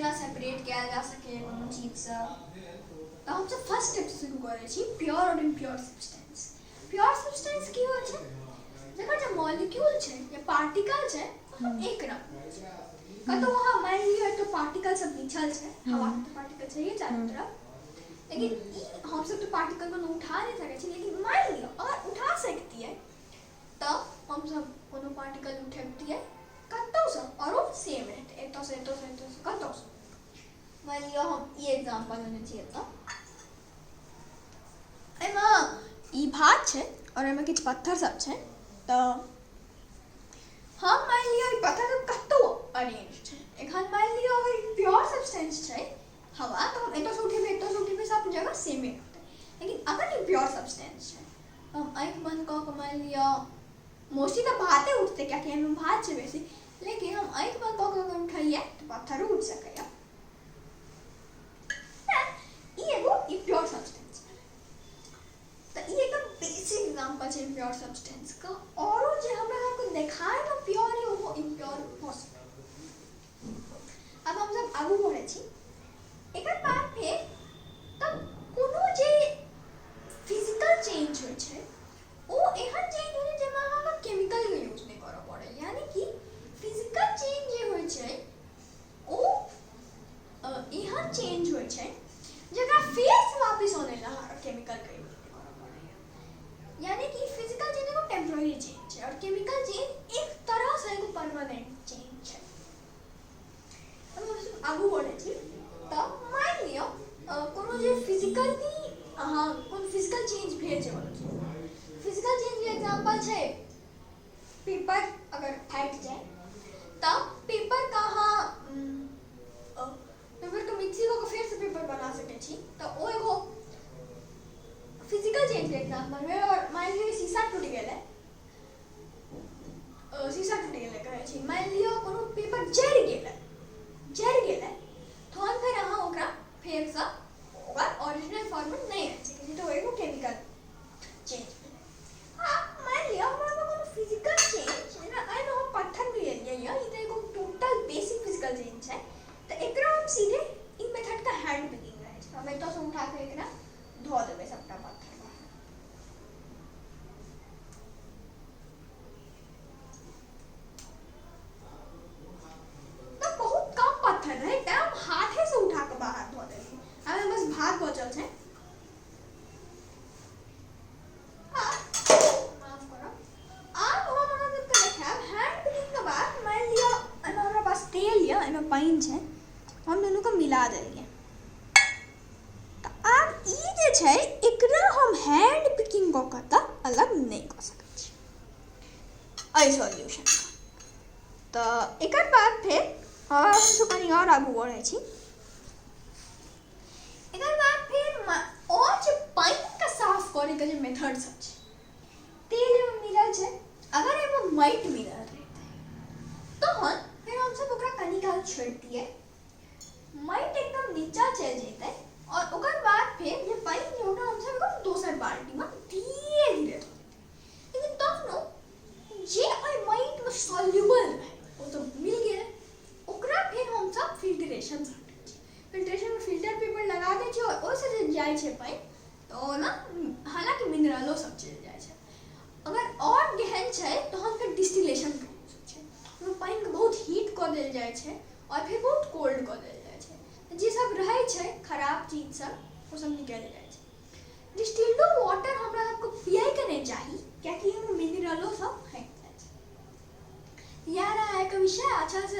केना सेपरेट किया जा सके कोनो चीज से। तो हम सब फर्स्ट स्टेप से शुरू करे छी प्योर और इम्प्योर सब्सटेंस। प्योर सब्सटेंस की होय छै जकर जे मॉलिक्यूल छै या पार्टिकल छै एक रंग कतो वहां मान लियो तो पार्टिकल सब बिछल छै, हवा के पार्टिकल छै ये चारों तरफ, लेकिन हम सब तो पार्टिकल को उठा नहीं सके छी, लेकिन मान लियो अगर उठा सकती है तो हम सब कोनो पार्टिकल उठेबतिए कतो से और वो सेम रहते एतो से कतो से। मान लियो हम ये एग्जांपल लेने छिए तो एमा ई भात छै और एमे किछ पत्थर सब छै, तो हम मान लियो ई पत्थर सब कतो अरेंज छै। एखन मान लियो अगर प्योर सब्सटेंस छै हवा तो हम एतो से उठेबे सब जगह सेम रहते, लेकिन अगर ई प्योर सब्सटेंस छै तो हम आँख बंद क के मान लियो मोस्टली तो भाते उठते क्या कि भात छै बेसी, लेकिन हम आँख बंद क के उठाइए तो पत्थर उठ सकैया। ई एगो ई प्योर सब्सटेंस है। तो ई एकदम बेसिक एग्जांपल छै प्योर सब्सटेंस का। और जे हमरा आपको देखाय ना प्योर है वो इम्प्योर हो सके। अब हम सब आगू बढ़े छी एकर बाद फिर तब कोनो जे फिजिकल चेंज होय छै ओ एहन चेंज होय छै जेमा अहाँ केमिकल के यूज नहीं करऽ पड़े, यानी कि फिजिकल चेंज जे होय छै ओ एहन चेंज होय छै जेकरा फेस वापस आने ला केमिकल के यूज नहीं करऽ पड़े। यानी कि फिजिकल चेंज एगो टेम्पररी चेंज है और केमिकल चेंज एक तरह से एगो परमानेंट चेंज है। अब हम आगू बढ़े छी तो मान लियो कोनो जे फिजिकली अहाँ कोन फिजिकल चेंज भेल छै कोनो फिजिकल चेंज के एग्जांपल छै पेपर अगर फाट जाए तब पेपर का अहाँ पेपर को मिक्सी को फिर से पेपर बना सके छी, तो ओ एगो फिजिकल चेंज के एग्जांपल है। और मान लियो शीशा टूट गेलै कहै छी, मान लियो कोनो पेपर जरि गेलै तो हम फिर अहाँ ओकरा फेर से ओकर ओरिजिनल फॉर्म में नहीं आनि सकै छी, तो एगो केमिकल चेंज। मान लियो हमरा कोनो फिजिकल चेंज जेना एना हम पत्थर भी लेलियै या ई त एगो टोटल बेसिक फिजिकल चेंज छै, तो एकरा हम सीधे ई मेथड का हैंड पिकिंग रहै छै। हम एतो से उठा के एकरा धो देबै सबटा पत्थर तो बहुत कम पत्थर रहे त हम हाथे से उठा के बाहर धो देबै। हमें बस भात बचल छै, पानी छै हम दोनों को मिला देलिए। तो अब ई जे छै एकरा हम हैंड पिकिंग क के त अलग नहीं क सकै छी एहि सॉल्यूशन का। तो एकर बाद फिर और कनी और आगू बढ़े छी एकर बाद फिर और जे पानी का साफ करे के जे मेथड सब छै तेल में मिलल छै, अगर एमे माइट मिलल रहतै तहन फिर हम सब ओकरा कनी काल छोड़ दिए माइट एकदम नीचा चल जेतै और ओकर बाद फिर जे पानी जे ओकरा हम सब एकदम दोसर बाल्टी में धीरे धीरे धो देतै, लेकिन तखनो जे ओइ माइट में सॉल्युबल रहे ओ तो मिल गेलै ओकरा फिर हम सब फिल्ट्रेशन से हटै छी। फिल्ट्रेशन में फिल्टर पेपर लगा दै छी और ओइ से जे जाय छै पानी तो ना हालांकि मिनरलो सब चल जाय छै। अगर और गहन छै तो हम फिर डिस्टिलेशन पानी के बहुत हीट क देल जाय छै और फिर बहुत कोल्ड क देल जाय छै, जे सब रहै छै खराब चीज सब वो सब निकल जाय छै। डिस्टिल्ड वाटर हमरा आपको पिए के नहीं चाहिए क्योंकि एमे मिनरलो सब है। यार आय का विषय अच्छा से